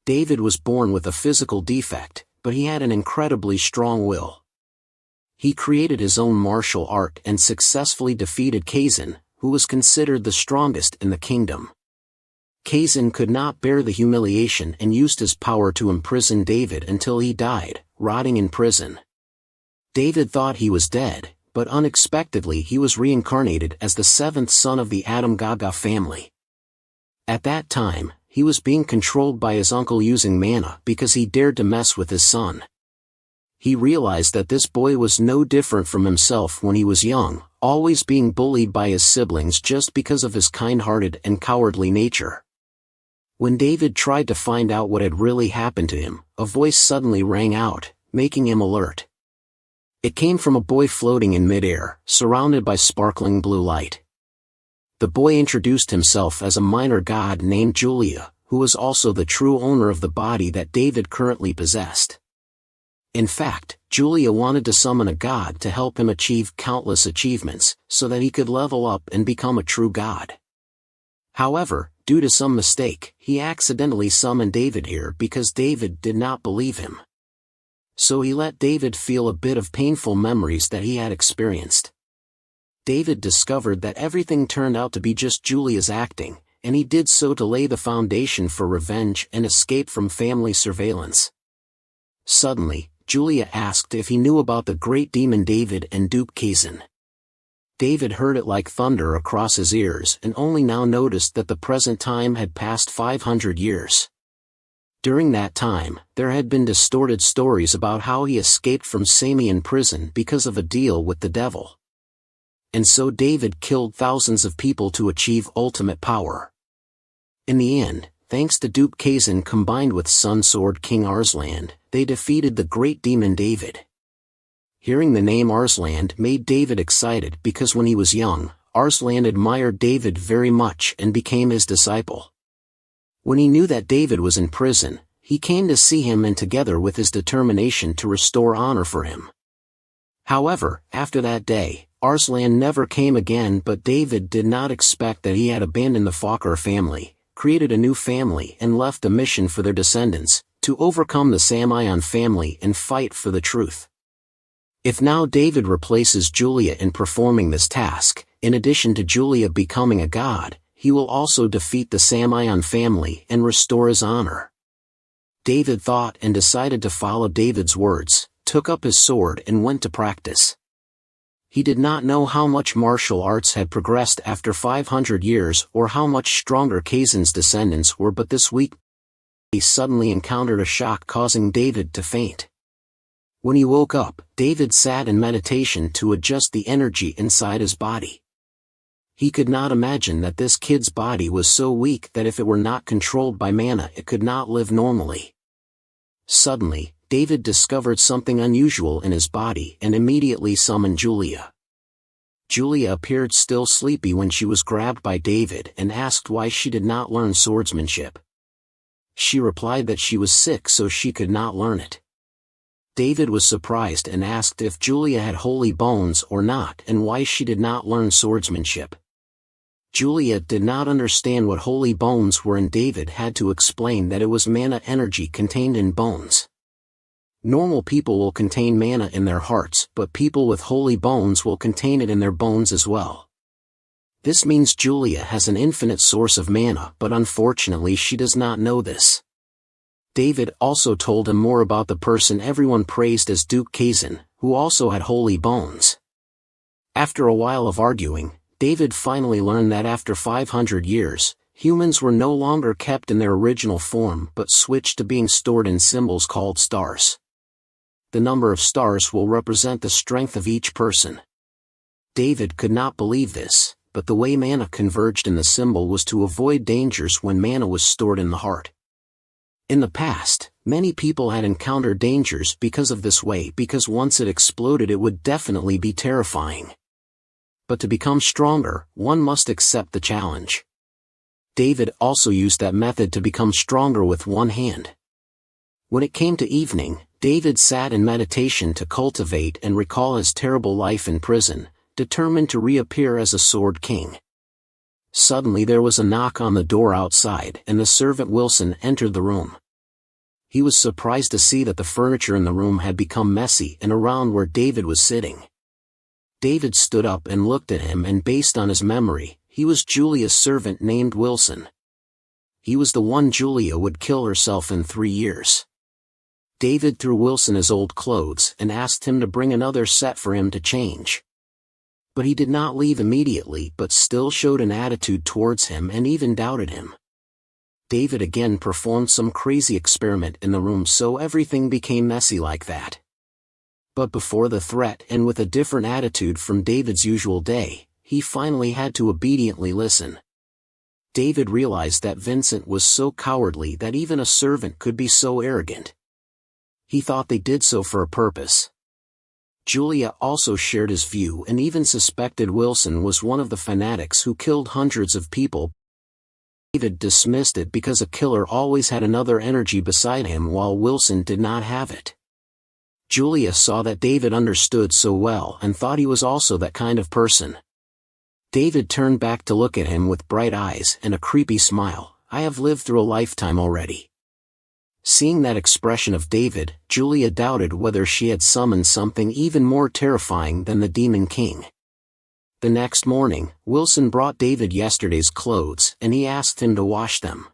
David was born with a physical defect, but he had an incredibly strong will. He created his own martial art and successfully defeated Kazan, who was considered the strongest in the kingdom. Kazan could not bear the humiliation and used his power to imprison David until he died, rotting in prison. David thought he was dead, but unexpectedly he was reincarnated as the seventh son of the Adam Gaga family. At that time, he was being controlled by his uncle using mana because he dared to mess with his son. He realized that this boy was no different from himself when he was young, always being bullied by his siblings just because of his kind-hearted and cowardly nature. When David tried to find out what had really happened to him, a voice suddenly rang out, making him alert. It came from a boy floating in midair, surrounded by sparkling blue light. The boy introduced himself as a minor god named Julia, who was also the true owner of the body that David currently possessed. In fact, Julia wanted to summon a god to help him achieve countless achievements, so that he could level up and become a true god. However, due to some mistake, he accidentally summoned David here because David did not believe him. So he let David feel a bit of painful memories that he had experienced. David discovered that everything turned out to be just Julia's acting, and he did so to lay the foundation for revenge and escape from family surveillance. Suddenly, Julia asked if he knew about the great demon David and dupe Kazan. David heard it like thunder across his ears and only now noticed that the present time had passed 500 years. During that time, there had been distorted stories about how he escaped from Samian prison because of a deal with the devil. And so David killed thousands of people to achieve ultimate power. In the end, thanks to dupe Kazan combined with Sun Sword King Arslan, they defeated the great demon David. Hearing the name Arslan made David excited because when he was young, Arslan admired David very much and became his disciple. When he knew that David was in prison, he came to see him and together with his determination to restore honor for him. However, after that day, Arslan never came again, but David did not expect that he had abandoned the Fokker family, created a new family and left a mission for their descendants, to overcome the Samian family and fight for the truth. If now David replaces Julia in performing this task, in addition to Julia becoming a god, he will also defeat the Samian family and restore his honor. David thought and decided to follow David's words, took up his sword and went to practice. He did not know how much martial arts had progressed after 500 years or how much stronger Kazan's descendants were, but this week he suddenly encountered a shock causing David to faint. When he woke up, David sat in meditation to adjust the energy inside his body. He could not imagine that this kid's body was so weak that if it were not controlled by mana it could not live normally. Suddenly, David discovered something unusual in his body and immediately summoned Julia. Julia appeared still sleepy when she was grabbed by David and asked why she did not learn swordsmanship. She replied that she was sick so she could not learn it. David was surprised and asked if Julia had holy bones or not and why she did not learn swordsmanship. Julia did not understand what holy bones were and David had to explain that it was mana energy contained in bones. Normal people will contain mana in their hearts, but people with holy bones will contain it in their bones as well. This means Julia has an infinite source of mana, but unfortunately she does not know this. David also told him more about the person everyone praised as dupe Kazan, who also had holy bones. After a while of arguing, David finally learned that after 500 years, humans were no longer kept in their original form but switched to being stored in symbols called stars. The number of stars will represent the strength of each person. David could not believe this, but the way mana converged in the symbol was to avoid dangers when mana was stored in the heart. In the past, many people had encountered dangers because of this way because once it exploded it would definitely be terrifying. But to become stronger, one must accept the challenge. David also used that method to become stronger with one hand. When it came to evening, David sat in meditation to cultivate and recall his terrible life in prison, determined to reappear as a sword king. Suddenly there was a knock on the door outside and the servant Wilson entered the room. He was surprised to see that the furniture in the room had become messy and around where David was sitting. David stood up and looked at him, and based on his memory, he was Julia's servant named Wilson. He was the one Julia would kill herself in 3 years. David threw Wilson his old clothes and asked him to bring another set for him to change. But he did not leave immediately, but still showed an attitude towards him and even doubted him. David again performed some crazy experiment in the room, so everything became messy like that. But before the threat, and with a different attitude from David's usual day, he finally had to obediently listen. David realized that Vincent was so cowardly that even a servant could be so arrogant. He thought they did so for a purpose. Julia also shared his view and even suspected Wilson was one of the fanatics who killed hundreds of people. David dismissed it because a killer always had another energy beside him, while Wilson did not have it. Julia saw that David understood so well and thought he was also that kind of person. David turned back to look at him with bright eyes and a creepy smile. "I have lived through a lifetime already." Seeing that expression of David, Julia doubted whether she had summoned something even more terrifying than the Demon King. The next morning, Wilson brought David yesterday's clothes and he asked him to wash them.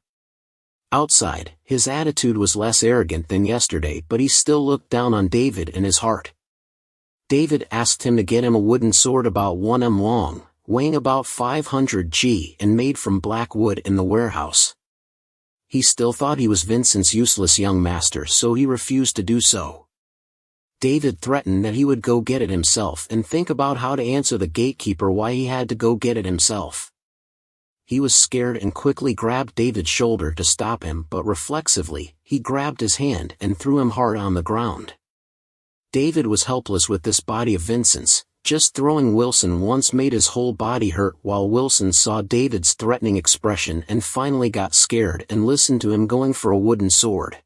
Outside, his attitude was less arrogant than yesterday, but he still looked down on David in his heart. David asked him to get him a wooden sword about 1 m long, weighing about 500 g and made from black wood in the warehouse. He still thought he was Vincent's useless young master, so he refused to do so. David threatened that he would go get it himself and think about how to answer the gatekeeper why he had to go get it himself. He was scared and quickly grabbed David's shoulder to stop him, but reflexively, he grabbed his hand and threw him hard on the ground. David was helpless with this body of Vincent's. Just throwing Wilson once made his whole body hurt, while Wilson saw David's threatening expression and finally got scared and listened to him going for a wooden sword.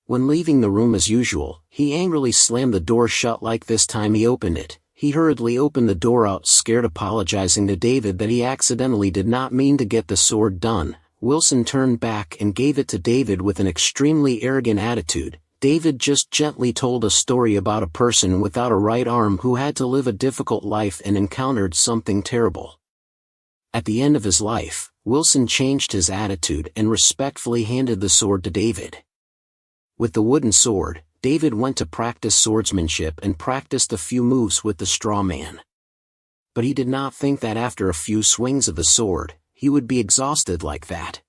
When leaving the room as usual, he angrily slammed the door shut. Like this time he opened it. He hurriedly opened the door out, scared, apologizing to David that he accidentally did not mean to get the sword done. Wilson turned back and gave it to David with an extremely arrogant attitude. David just gently told a story about a person without a right arm who had to live a difficult life and encountered something terrible. At the end of his life, Wilson changed his attitude and respectfully handed the sword to David. With the wooden sword, David went to practice swordsmanship and practiced a few moves with the straw man. But he did not think that after a few swings of the sword, he would be exhausted like that.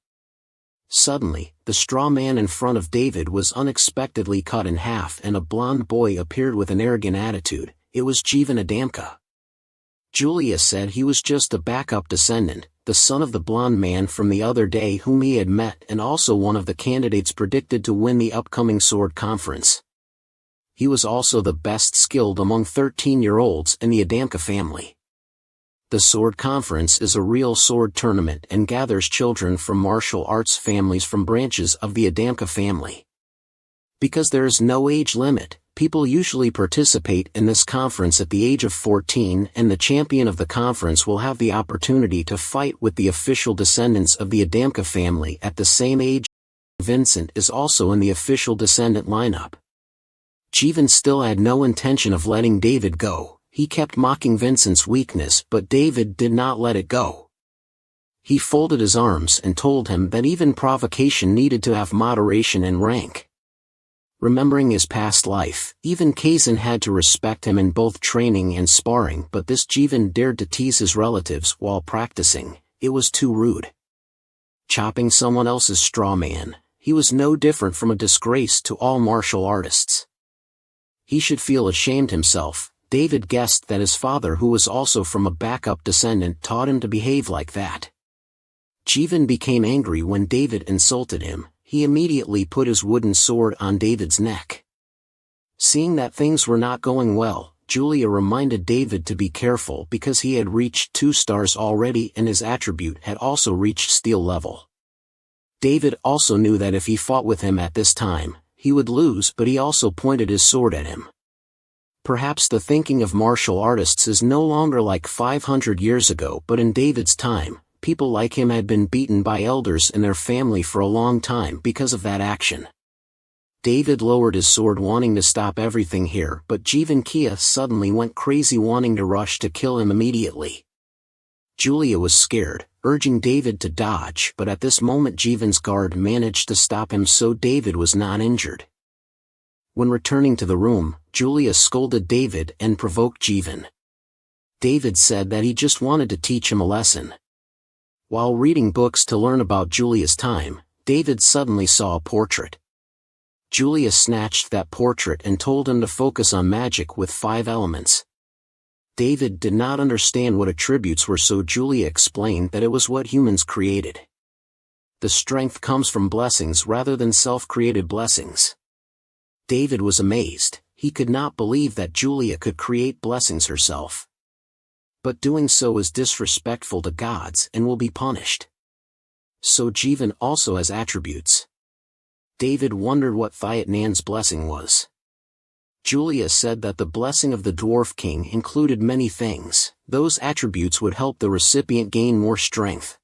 Suddenly, the straw man in front of David was unexpectedly cut in half and a blond boy appeared with an arrogant attitude. It was Jeevan Adamka. Julia said he was just a backup descendant, the son of the blond man from the other day whom he had met, and also one of the candidates predicted to win the upcoming sword conference. He was also the best skilled among 13-year-olds in the Adamka family. The sword conference is a real sword tournament and gathers children from martial arts families from branches of the Adamka family. Because there is no age limit, people usually participate in this conference at the age of 14, and the champion of the conference will have the opportunity to fight with the official descendants of the Adamka family at the same age. Vincent is also in the official descendant lineup. Jeevan still had no intention of letting David go. He kept mocking Vincent's weakness, but David did not let it go. He folded his arms and told him that even provocation needed to have moderation and rank. Remembering his past life, even Kazan had to respect him in both training and sparring, but this Jeevan dared to tease his relatives while practicing. It was too rude. Chopping someone else's straw man, he was no different from a disgrace to all martial artists. He should feel ashamed himself. David guessed that his father, who was also from a backup descendant, taught him to behave like that. Jeevan became angry when David insulted him. He immediately put his wooden sword on David's neck. Seeing that things were not going well, Julia reminded David to be careful because he had reached 2 stars already and his attribute had also reached steel level. David also knew that if he fought with him at this time, he would lose, but he also pointed his sword at him. Perhaps the thinking of martial artists is no longer like 500 years ago, but in David's time, people like him had been beaten by elders in their family for a long time because of that action. David lowered his sword wanting to stop everything here, but Jeevan Kia suddenly went crazy wanting to rush to kill him immediately. Julia was scared, urging David to dodge, but at this moment Jeevan's guard managed to stop him so David was not injured. When returning to the room, Julia scolded David and provoked Jeevan. David said that he just wanted to teach him a lesson. While reading books to learn about Julia's time, David suddenly saw a portrait. Julia snatched that portrait and told him to focus on magic with 5 elements. David did not understand what attributes were, so Julia explained that it was what humans created. The strength comes from blessings rather than self-created blessings. David was amazed. He could not believe that Julia could create blessings herself. But doing so is disrespectful to gods and will be punished. So Jeevan also has attributes. David wondered what Thiat Nan's blessing was. Julia said that the blessing of the Dwarf King included many things. Those attributes would help the recipient gain more strength.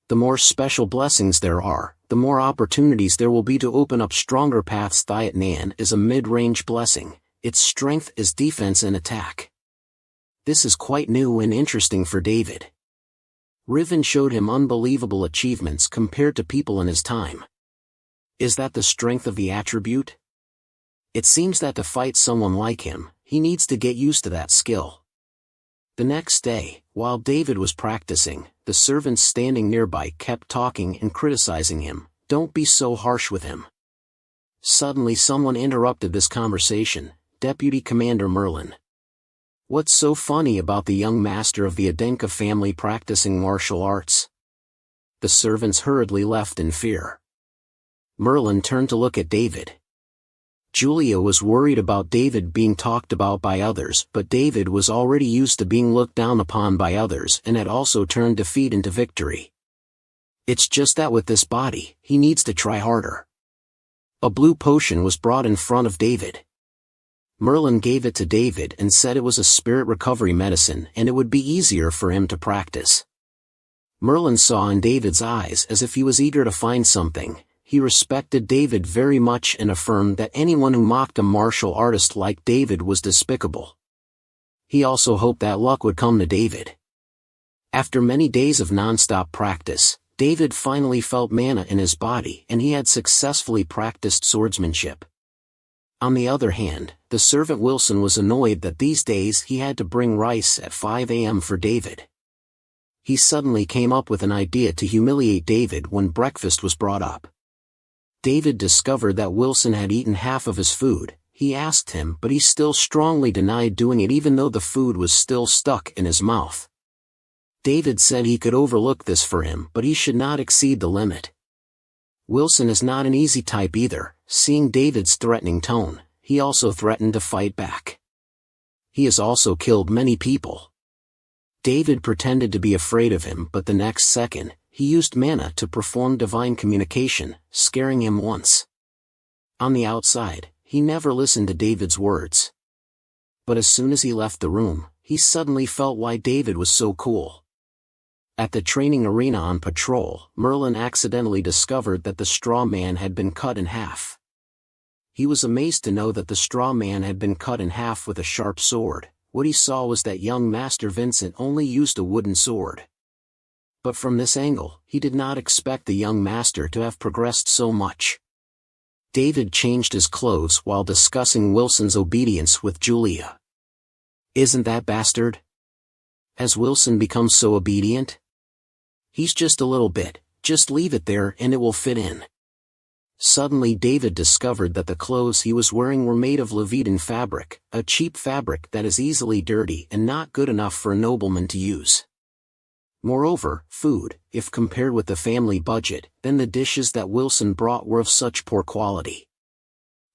The more special blessings there are, the more opportunities there will be to open up stronger paths. Thiat Nan is a mid-range blessing. Its strength is defense and attack. This is quite new and interesting for David. Riven showed him unbelievable achievements compared to people in his time. Is that the strength of the attribute? It seems that to fight someone like him, he needs to get used to that skill. The next day, while David was practicing, the servants standing nearby kept talking and criticizing him. Don't be so harsh with him. Suddenly someone interrupted this conversation, Deputy Commander Merlin. What's so funny about the young master of the Adenka family practicing martial arts? The servants hurriedly left in fear. Merlin turned to look at David. Julia was worried about David being talked about by others, but David was already used to being looked down upon by others and had also turned defeat into victory. It's just that with this body, he needs to try harder. A blue potion was brought in front of David. Merlin gave it to David and said it was a spirit recovery medicine and it would be easier for him to practice. Merlin saw in David's eyes as if he was eager to find something. He respected David very much and affirmed that anyone who mocked a martial artist like David was despicable. He also hoped that luck would come to David. After many days of non-stop practice, David finally felt mana in his body and he had successfully practiced swordsmanship. On the other hand, the servant Wilson was annoyed that these days he had to bring rice at 5 a.m. for David. He suddenly came up with an idea to humiliate David when breakfast was brought up. David discovered that Wilson had eaten half of his food. He asked him, but he still strongly denied doing it even though the food was still stuck in his mouth. David said he could overlook this for him, but he should not exceed the limit. Wilson is not an easy type either. Seeing David's threatening tone, he also threatened to fight back. He has also killed many people. David pretended to be afraid of him, but the next second, he used mana to perform divine communication, scaring him once. On the outside, he never listened to David's words. But as soon as he left the room, he suddenly felt why David was so cool. At the training arena on patrol, Merlin accidentally discovered that the straw man had been cut in half. He was amazed to know that the straw man had been cut in half with a sharp sword. What he saw was that young Master Vincent only used a wooden sword. But from this angle, he did not expect the young master to have progressed so much. David changed his clothes while discussing Wilson's obedience with Julia. Isn't that bastard? Has Wilson become so obedient? He's just a little bit, just leave it there and it will fit in. Suddenly David discovered that the clothes he was wearing were made of Levitan fabric, a cheap fabric that is easily dirty and not good enough for a nobleman to use. Moreover, food, if compared with the family budget, then the dishes that Wilson brought were of such poor quality.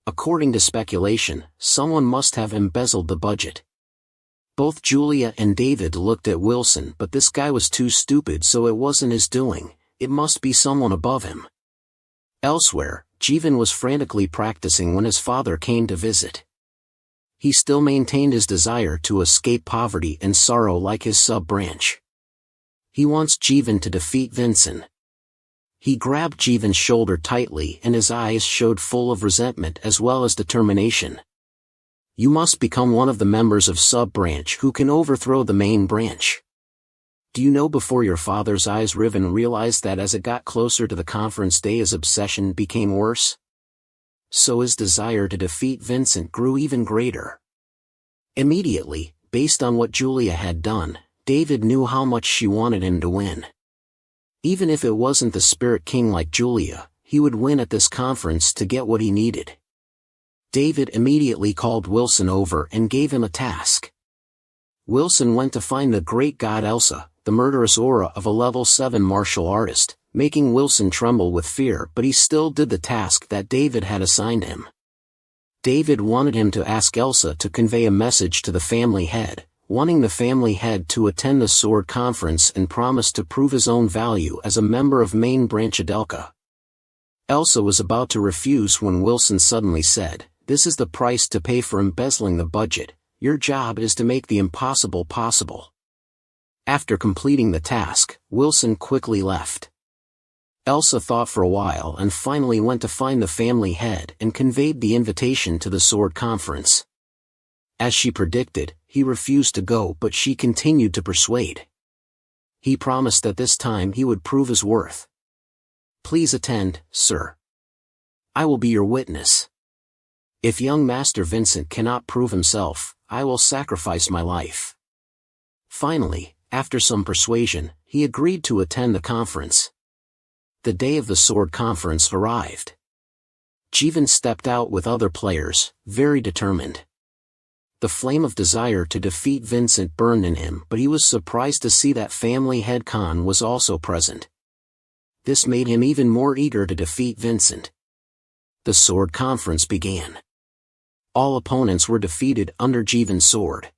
According to speculation, someone must have embezzled the budget. Both Julia and David looked at Wilson, but this guy was too stupid, so it wasn't his doing. It must be someone above him. Elsewhere, Jeevan was frantically practicing when his father came to visit. He still maintained his desire to escape poverty and sorrow like his sub-branch. He wants Jeevan to defeat Vincent. He grabbed Jivan's shoulder tightly and his eyes showed full of resentment as well as determination. You must become one of the members of sub-branch who can overthrow the main branch. Do you know before your father's eyes Riven realized that as it got closer to the conference day his obsession became worse? So his desire to defeat Vincent grew even greater. Immediately, based on what Julia had done, David knew how much she wanted him to win. Even if it wasn't the Spirit King like Julia, he would win at this conference to get what he needed. David immediately called Wilson over and gave him a task. Wilson went to find the great god Elsa, the murderous aura of a level 7 martial artist, making Wilson tremble with fear, but he still did the task that David had assigned him. David wanted him to ask Elsa to convey a message to the family head, wanting the family head to attend the sword conference and promise to prove his own value as a member of main branch Adelka. Elsa was about to refuse when Wilson suddenly said, "This is the price to pay for embezzling the budget. Your job is to make the impossible possible." After completing the task, Wilson quickly left. Elsa thought for a while and finally went to find the family head and conveyed the invitation to the sword conference. As she predicted, he refused to go, but she continued to persuade. He promised that this time he would prove his worth. "Please attend, sir. I will be your witness. If young Master Vincent cannot prove himself, I will sacrifice my life." Finally, after some persuasion, he agreed to attend the conference. The day of the sword conference arrived. Jivan stepped out with other players, very determined. The flame of desire to defeat Vincent burned in him, but he was surprised to see that family head Khan was also present. This made him even more eager to defeat Vincent. The sword conference began. All opponents were defeated under Jivan's sword.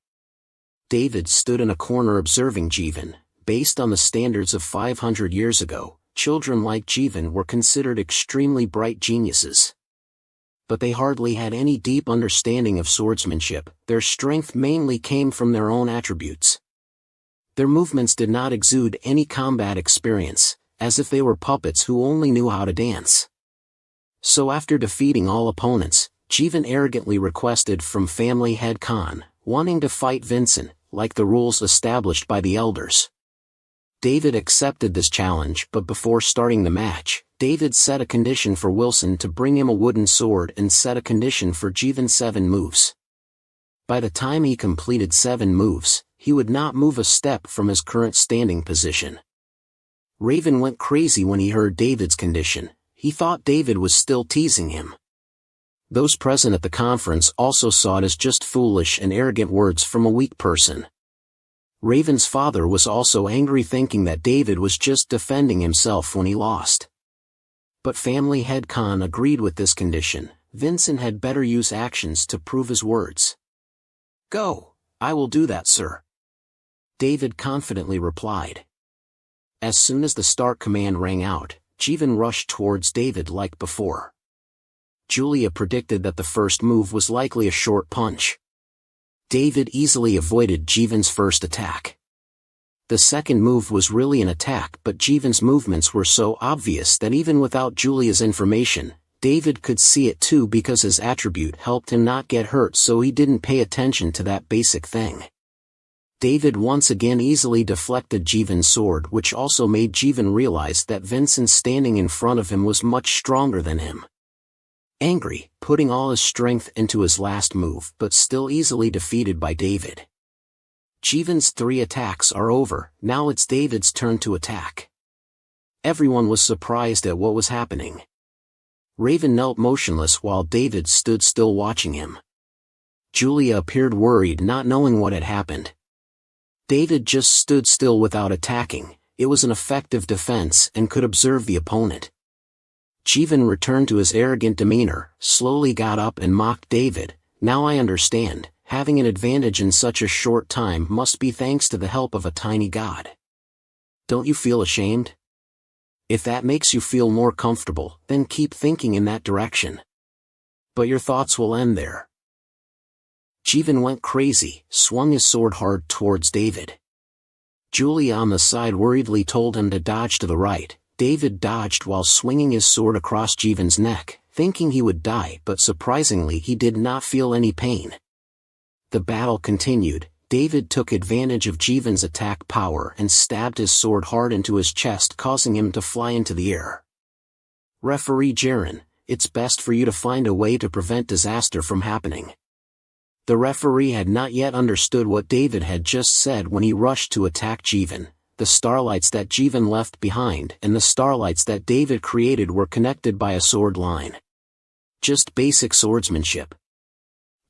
David stood in a corner observing Jivan. Based on the standards of 500 years ago, children like Jivan were considered extremely bright geniuses. But they hardly had any deep understanding of swordsmanship. Their strength mainly came from their own attributes. Their movements did not exude any combat experience, as if they were puppets who only knew how to dance. So after defeating all opponents, Jivan arrogantly requested from family head Khan, wanting to fight Vincent, like the rules established by the elders. David accepted this challenge, but before starting the match, David set a condition for Wilson to bring him a wooden sword and set a condition for Jivan's 7 moves. By the time he completed 7 moves, he would not move a step from his current standing position. Raven went crazy when he heard David's condition. He thought David was still teasing him. Those present at the conference also saw it as just foolish and arrogant words from a weak person. Raven's father was also angry, thinking that David was just defending himself when he lost. But family head Khan agreed with this condition. Vincent had better use actions to prove his words. "Go, I will do that, sir," David confidently replied. As soon as the start command rang out, Jivan rushed towards David like before. Julia predicted that the first move was likely a short punch. David easily avoided Jivan's first attack. The second move was really an attack, but Jivan's movements were so obvious that even without Julia's information, David could see it too, because his attribute helped him not get hurt, so he didn't pay attention to that basic thing. David once again easily deflected Jivan's sword, which also made Jivan realize that Vincent standing in front of him was much stronger than him. Angry, putting all his strength into his last move, but still easily defeated by David. Jivan's 3 attacks are over, now it's David's turn to attack. Everyone was surprised at what was happening. Raven knelt motionless while David stood still watching him. Julia appeared worried, not knowing what had happened. David just stood still without attacking. It was an effective defense and could observe the opponent. Jivan returned to his arrogant demeanor, slowly got up and mocked David. "Now I understand, having an advantage in such a short time must be thanks to the help of a tiny god. Don't you feel ashamed? If that makes you feel more comfortable, then keep thinking in that direction. But your thoughts will end there." Jivan went crazy, swung his sword hard towards David. Julia on the side worriedly told him to dodge to the right. David dodged while swinging his sword across Jivan's neck, thinking he would die, but surprisingly he did not feel any pain. The battle continued. David took advantage of Jivan's attack power and stabbed his sword hard into his chest, causing him to fly into the air. Referee Jiren, it's best for you to find a way to prevent disaster from happening. The referee had not yet understood what David had just said when he rushed to attack Jivan. The starlights that Jivan left behind and the starlights that David created were connected by a sword line. Just basic swordsmanship.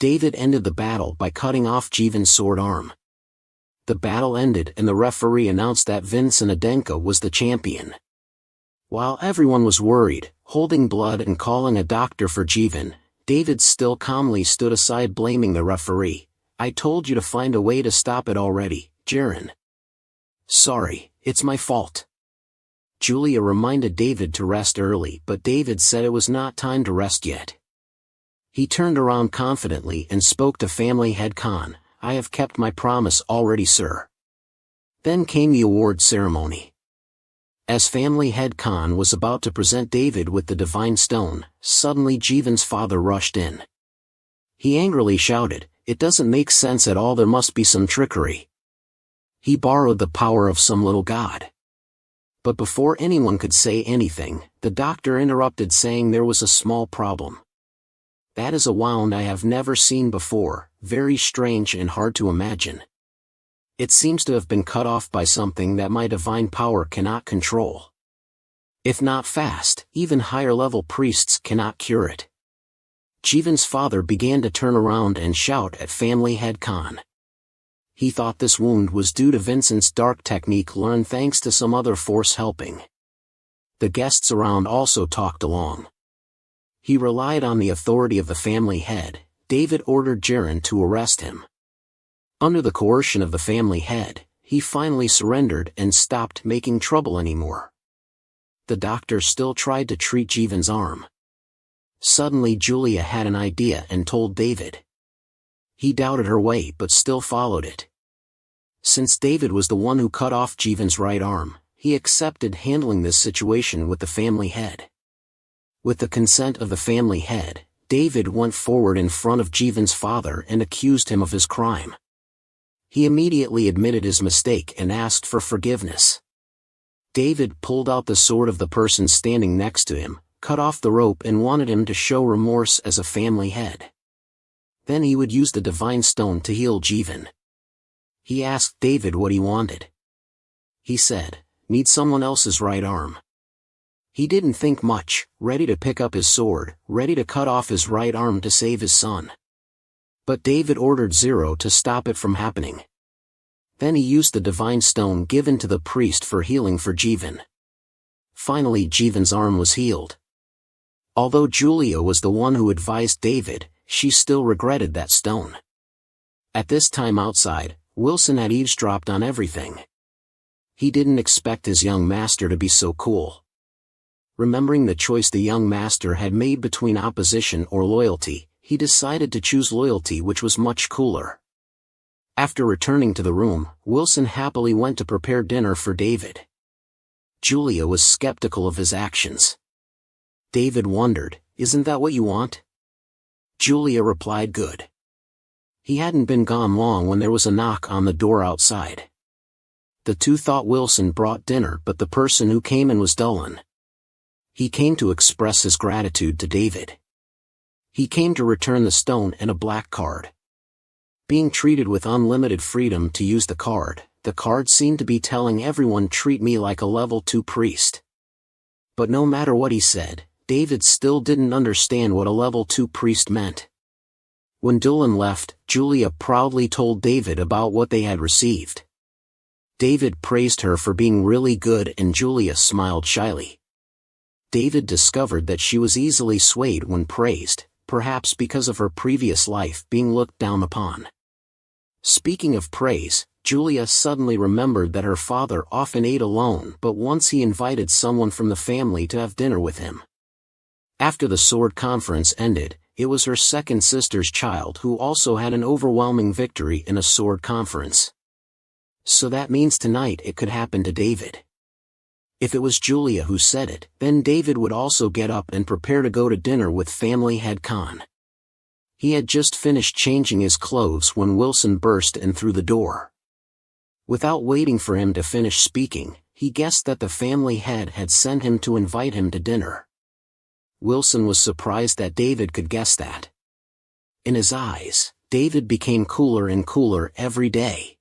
David ended the battle by cutting off Jivan's sword arm. The battle ended and the referee announced that Vincent Adenka was the champion. While everyone was worried, holding blood and calling a doctor for Jivan, David still calmly stood aside, blaming the referee. "I told you to find a way to stop it already, Jiren." "Sorry, it's my fault." Julia reminded David to rest early, but David said it was not time to rest yet. He turned around confidently and spoke to family head Khan. "I have kept my promise already, sir." Then came the award ceremony. As family head Khan was about to present David with the divine stone, suddenly Jivan's father rushed in. He angrily shouted, "It doesn't make sense at all, there must be some trickery. He borrowed the power of some little god." But before anyone could say anything, the doctor interrupted, saying there was a small problem. "That is a wound I have never seen before, very strange and hard to imagine. It seems to have been cut off by something that my divine power cannot control. If not fast, even higher-level priests cannot cure it." Jivan's father began to turn around and shout at family head Khan. He thought this wound was due to Vincent's dark technique learned thanks to some other force helping. The guests around also talked along. He relied on the authority of the family head. David ordered Jiren to arrest him. Under the coercion of the family head, he finally surrendered and stopped making trouble anymore. The doctor still tried to treat Jivan's arm. Suddenly Julia had an idea and told David. He doubted her way but still followed it. Since David was the one who cut off Jivan's right arm, he accepted handling this situation with the family head. With the consent of the family head, David went forward in front of Jivan's father and accused him of his crime. He immediately admitted his mistake and asked for forgiveness. David pulled out the sword of the person standing next to him, cut off the rope and wanted him to show remorse as a family head. Then he would use the divine stone to heal Jivan. He asked David what he wanted. He said, "Need someone else's right arm." He didn't think much, ready to pick up his sword, ready to cut off his right arm to save his son. But David ordered Zero to stop it from happening. Then he used the divine stone given to the priest for healing for Jivan. Finally Jivan's arm was healed. Although Julia was the one who advised David, she still regretted that stone. At this time outside, Wilson had eavesdropped on everything. He didn't expect his young master to be so cool. Remembering the choice the young master had made between opposition or loyalty, he decided to choose loyalty, which was much cooler. After returning to the room, Wilson happily went to prepare dinner for David. Julia was skeptical of his actions. David wondered, "Isn't that what you want?" Julia replied, "Good." He hadn't been gone long when there was a knock on the door outside. The two thought Wilson brought dinner, but the person who came in was Dolan. He came to express his gratitude to David. He came to return the stone and a black card. Being treated with unlimited freedom to use the card seemed to be telling everyone, "Treat me like a level 2 priest." But no matter what he said, David still didn't understand what a level 2 priest meant. When Dolan left, Julia proudly told David about what they had received. David praised her for being really good and Julia smiled shyly. David discovered that she was easily swayed when praised, perhaps because of her previous life being looked down upon. Speaking of praise, Julia suddenly remembered that her father often ate alone, but once he invited someone from the family to have dinner with him. After the sword conference ended, it was her second sister's child who also had an overwhelming victory in a sword conference. So that means tonight it could happen to David. If it was Julia who said it, then David would also get up and prepare to go to dinner with family head Khan. He had just finished changing his clothes when Wilson burst in through the door. Without waiting for him to finish speaking, he guessed that the family head had sent him to invite him to dinner. Wilson was surprised that David could guess that. In his eyes, David became cooler and cooler every day.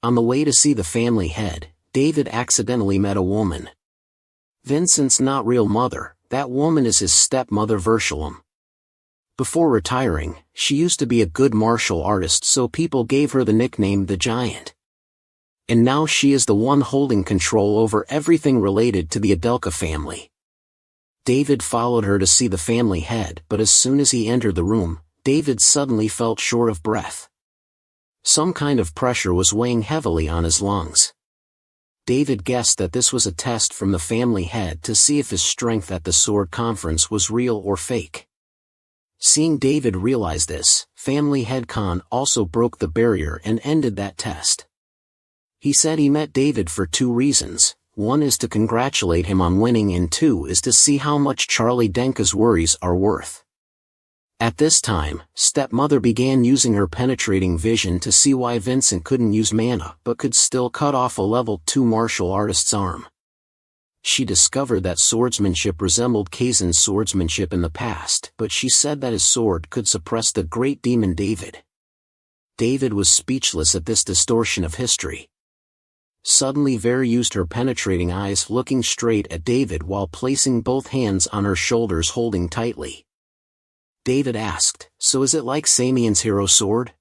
On the way to see the family head, David accidentally met a woman. Vincent's not real mother, that woman is his stepmother Vershalom. Before retiring, she used to be a good martial artist, so people gave her the nickname the Giant. And now she is the one holding control over everything related to the Adelka family. David followed her to see the family head, but as soon as he entered the room, David suddenly felt short of breath. Some kind of pressure was weighing heavily on his lungs. David guessed that this was a test from the family head to see if his strength at the sword conference was real or fake. Seeing David realize this, family head Khan also broke the barrier and ended that test. He said he met David for two reasons: one is to congratulate him on winning, and two is to see how much Charlie Denka's worries are worth. At this time, stepmother began using her penetrating vision to see why Vincent couldn't use mana but could still cut off a level 2 martial artist's arm. She discovered that swordsmanship resembled Kaizen's swordsmanship in the past, but she said that his sword could suppress the great demon David. David was speechless at this distortion of history. Suddenly Vera used her penetrating eyes, looking straight at David while placing both hands on her shoulders, holding tightly. David asked, "So is it like Samian's hero sword?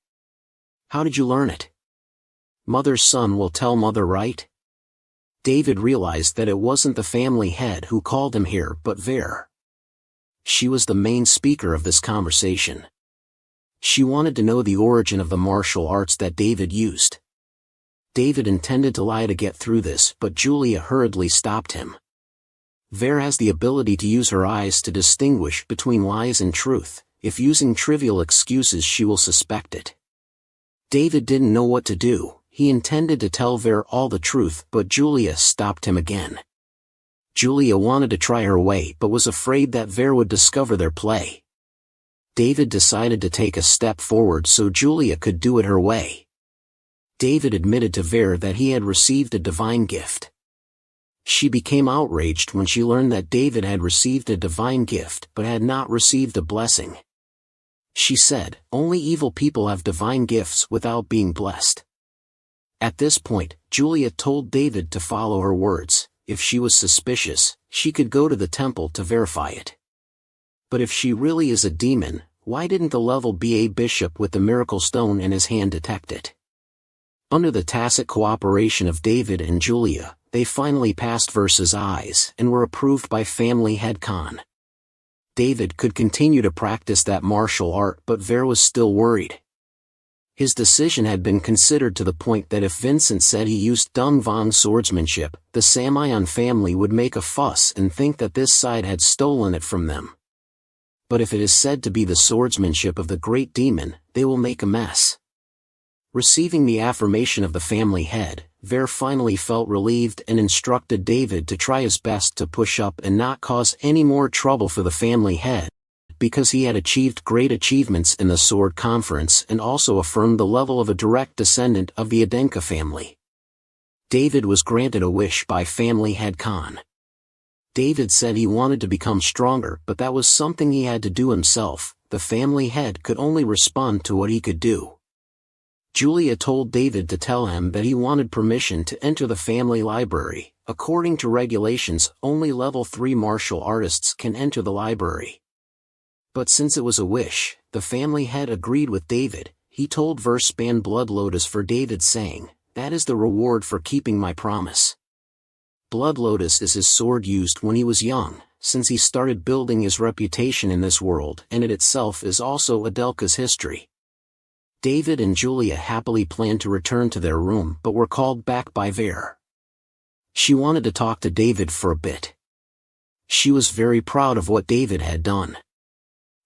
How did you learn it? Mother's son will tell mother, right?" David realized that it wasn't the family head who called him here but Vera. She was the main speaker of this conversation. She wanted to know the origin of the martial arts that David used. David intended to lie to get through this, but Julia hurriedly stopped him. Vera has the ability to use her eyes to distinguish between lies and truth. If using trivial excuses, she will suspect it. David didn't know what to do. He intended to tell Vera all the truth, but Julia stopped him again. Julia wanted to try her way but was afraid that Vera would discover their play. David decided to take a step forward so Julia could do it her way. David admitted to Vera that he had received a divine gift. She became outraged when she learned that David had received a divine gift but had not received a blessing. She said, "Only evil people have divine gifts without being blessed." At this point, Julia told David to follow her words. If she was suspicious, she could go to the temple to verify it. But if she really is a demon, why didn't the level BA bishop with the miracle stone in his hand detect it? Under the tacit cooperation of David and Julia, they finally passed Versa's eyes and were approved by family head Khan. David could continue to practice that martial art, but Vera was still worried. His decision had been considered to the point that if Vincent said he used Dung Vong swordsmanship, the Samayan family would make a fuss and think that this side had stolen it from them. But if it is said to be the swordsmanship of the great demon, they will make a mess. Receiving the affirmation of the family head, Vera finally felt relieved and instructed David to try his best to push up and not cause any more trouble for the family head, because he had achieved great achievements in the sword conference and also affirmed the level of a direct descendant of the Adenka family. David was granted a wish by family head Khan. David said he wanted to become stronger, but that was something he had to do himself. The family head could only respond to what he could do. Julia told David to tell him that he wanted permission to enter the family library. According to regulations, only level 3 martial artists can enter the library. But since it was a wish, the family head agreed with David. He told Verse ban Blood Lotus for David, saying, "That is the reward for keeping my promise." Blood Lotus is his sword used when he was young, since he started building his reputation in this world, and it itself is also Adelka's history. David and Julia happily planned to return to their room but were called back by Vera. She wanted to talk to David for a bit. She was very proud of what David had done.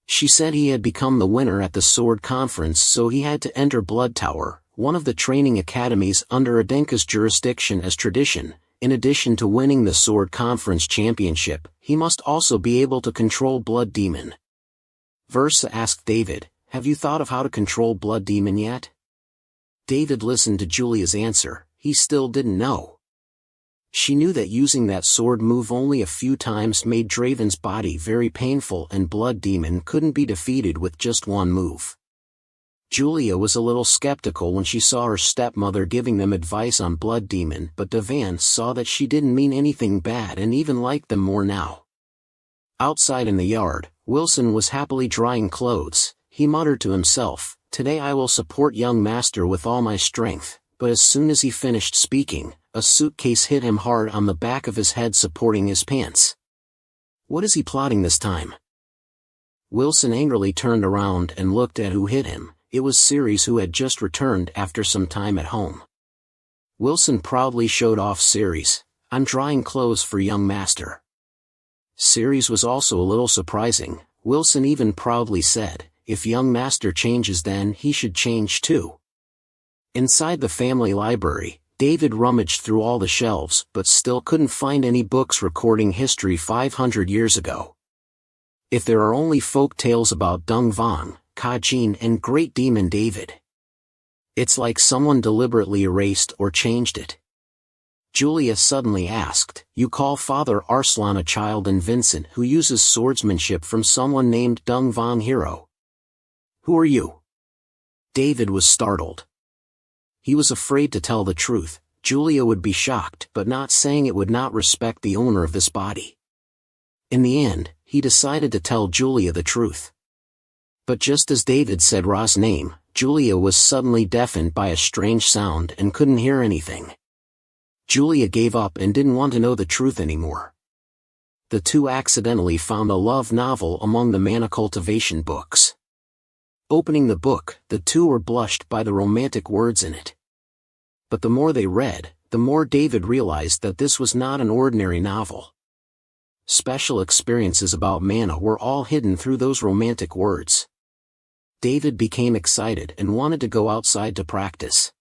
She said he had become the winner at the sword conference, so he had to enter Blood Tower, one of the training academies under Adenka's jurisdiction as tradition. In addition to winning the Sword Conference Championship, he must also be able to control Blood Demon. Versa asked David, "Have you thought of how to control Blood Demon yet?" David listened to Julia's answer. He still didn't know. She knew that using that sword move only a few times made Draven's body very painful and Blood Demon couldn't be defeated with just one move. Julia was a little skeptical when she saw her stepmother giving them advice on Blood Demon, but Devan saw that she didn't mean anything bad and even liked them more now. Outside in the yard, Wilson was happily drying clothes. He muttered to himself, "Today I will support young master with all my strength," but as soon as he finished speaking, a suitcase hit him hard on the back of his head supporting his pants. What is he plotting this time? Wilson angrily turned around and looked at who hit him. It was Ceres, who had just returned after some time at home. Wilson proudly showed off Ceres, "I'm drying clothes for young master." Ceres was also a little surprising. Wilson even proudly said, "If young master changes then he should change too." Inside the family library, David rummaged through all the shelves but still couldn't find any books recording history 500 years ago. If there are only folk tales about Dung Vong, Kajin and Great Demon David. It's like someone deliberately erased or changed it. Julia suddenly asked, "You call Father Arslan a child and Vincent who uses swordsmanship from someone named Dung Vong hero? Who are you?" David was startled. He was afraid to tell the truth. Julia would be shocked, but not saying it would not respect the owner of this body. In the end, he decided to tell Julia the truth. But just as David said Ra's name, Julia was suddenly deafened by a strange sound and couldn't hear anything. Julia gave up and didn't want to know the truth anymore. The two accidentally found a love novel among the mana cultivation books. Opening the book, the two were blushed by the romantic words in it. But the more they read, the more David realized that this was not an ordinary novel. Special experiences about mana were all hidden through those romantic words. David became excited and wanted to go outside to practice.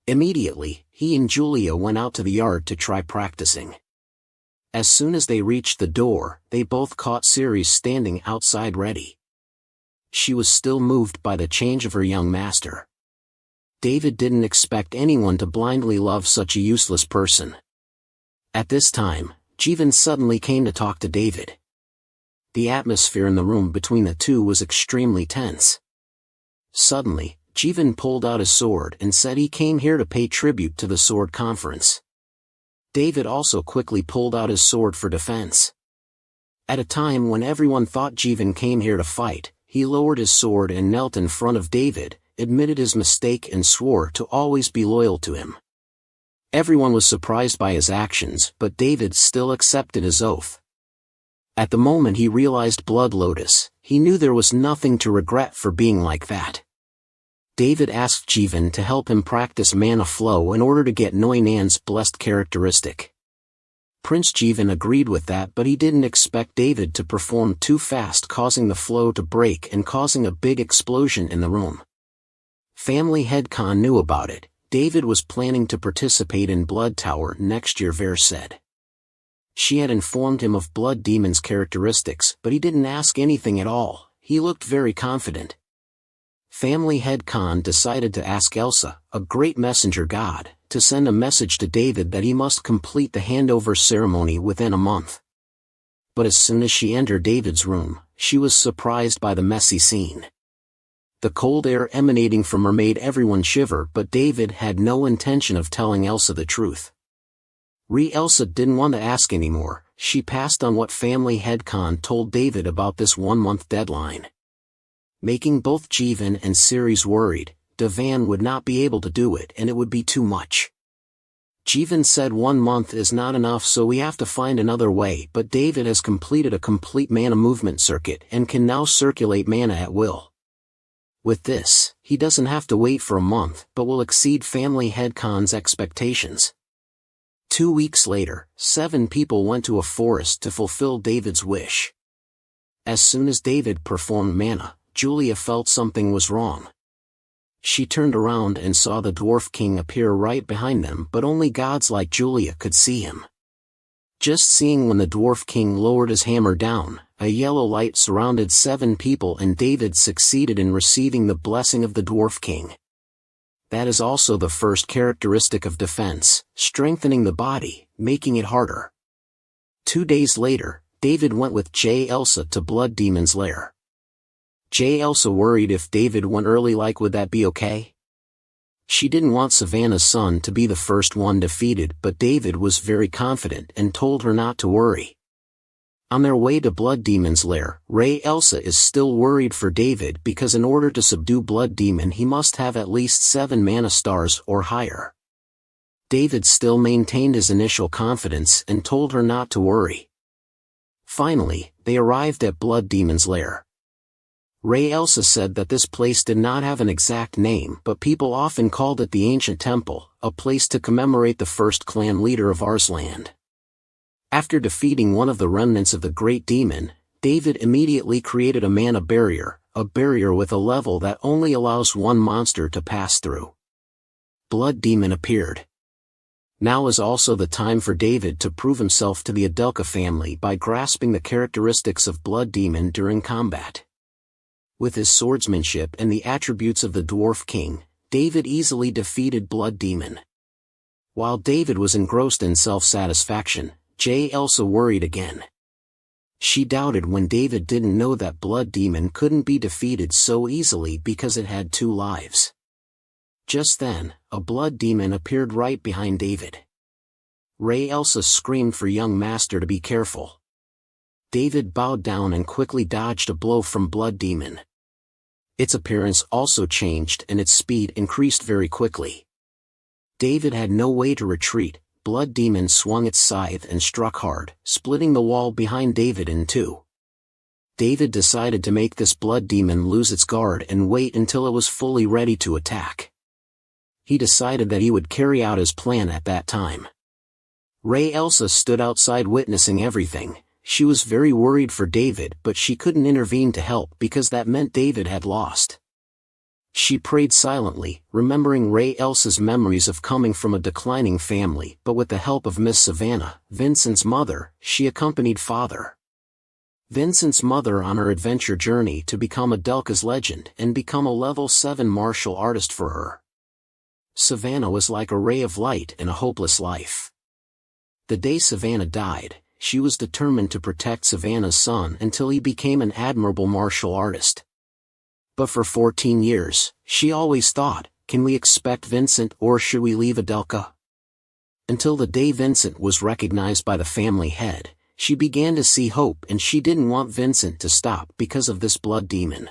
Immediately, he and Julia went out to the yard to try practicing. As soon as they reached the door, they both caught Ceres standing outside ready. She was still moved by the change of her young master. David didn't expect anyone to blindly love such a useless person. At this time, Jeevan suddenly came to talk to David. The atmosphere in the room between the two was extremely tense. Suddenly, Jeevan pulled out his sword and said he came here to pay tribute to the Sword Conference. David also quickly pulled out his sword for defense. At a time when everyone thought Jeevan came here to fight, he lowered his sword and knelt in front of David, admitted his mistake and swore to always be loyal to him. Everyone was surprised by his actions, but David still accepted his oath. At the moment he realized Blood Lotus, he knew there was nothing to regret for being like that. David asked Jeevan to help him practice mana flow in order to get Noinan's blessed characteristic. Prince Jeevan agreed with that, but he didn't expect David to perform too fast, causing the flow to break and causing a big explosion in the room. Family head Khan knew about it. David was planning to participate in Blood Tower next year, Ver said. She had informed him of Blood Demon's characteristics, but he didn't ask anything at all. He looked very confident. Family head Khan decided to ask Elsa, a great messenger god, to send a message to David that he must complete the handover ceremony within a month. But as soon as she entered David's room, she was surprised by the messy scene. The cold air emanating from her made everyone shiver, but David had no intention of telling Elsa the truth. Elsa didn't want to ask anymore. She passed on what family head Khan told David about this 1-month deadline. Making both Jeevan and Ceres worried, Devan would not be able to do it and it would be too much. Jeevan said 1 month is not enough, so we have to find another way, but David has completed a complete mana movement circuit and can now circulate mana at will. With this, he doesn't have to wait for a month, but will exceed family head Khan's expectations. 2 weeks later, 7 people went to a forest to fulfill David's wish. As soon as David performed mana, Julia felt something was wrong. She turned around and saw the Dwarf King appear right behind them, but only gods like Julia could see him. Just seeing when the Dwarf King lowered his hammer down, a yellow light surrounded 7 people and David succeeded in receiving the blessing of the Dwarf King. That is also the first characteristic of defense, strengthening the body, making it harder. 2 days later, David went with Elsa to Blood Demon's lair. Elsa worried if David went early, would that be okay? She didn't want Savannah's son to be the first one defeated, but David was very confident and told her not to worry. On their way to Blood Demon's lair, Elsa is still worried for David because in order to subdue Blood Demon he must have at least 7 mana stars or higher. David still maintained his initial confidence and told her not to worry. Finally, they arrived at Blood Demon's lair. Elsa said that this place did not have an exact name, but people often called it the Ancient Temple, a place to commemorate the first clan leader of Arsland. After defeating one of the remnants of the Great Demon, David immediately created a mana barrier, a barrier with a level that only allows one monster to pass through. Blood Demon appeared. Now is also the time for David to prove himself to the Adelka family by grasping the characteristics of Blood Demon during combat. With his swordsmanship and the attributes of the Dwarf King, David easily defeated Blood Demon. While David was engrossed in self-satisfaction, Elsa worried again. She doubted when David didn't know that Blood Demon couldn't be defeated so easily because it had 2 lives. Just then, a Blood Demon appeared right behind David. Elsa screamed for young master to be careful. David bowed down and quickly dodged a blow from Blood Demon. Its appearance also changed and its speed increased very quickly. David had no way to retreat. Blood Demon swung its scythe and struck hard, splitting the wall behind David in 2. David decided to make this Blood Demon lose its guard and wait until it was fully ready to attack. He decided that he would carry out his plan at that time. Elsa stood outside witnessing everything. She was very worried for David, but she couldn't intervene to help because that meant David had lost. She prayed silently, remembering Elsa's memories of coming from a declining family, but with the help of Miss Savannah, Vincent's mother, she accompanied Father Vincent's mother on her adventure journey to become Adelka's legend and become a level 7 martial artist for her. Savannah was like a ray of light in a hopeless life. The day Savannah died, she was determined to protect Savannah's son until he became an admirable martial artist. But for 14 years, she always thought, can we expect Vincent or should we leave Adelka? Until the day Vincent was recognized by the family head, she began to see hope and she didn't want Vincent to stop because of this Blood Demon.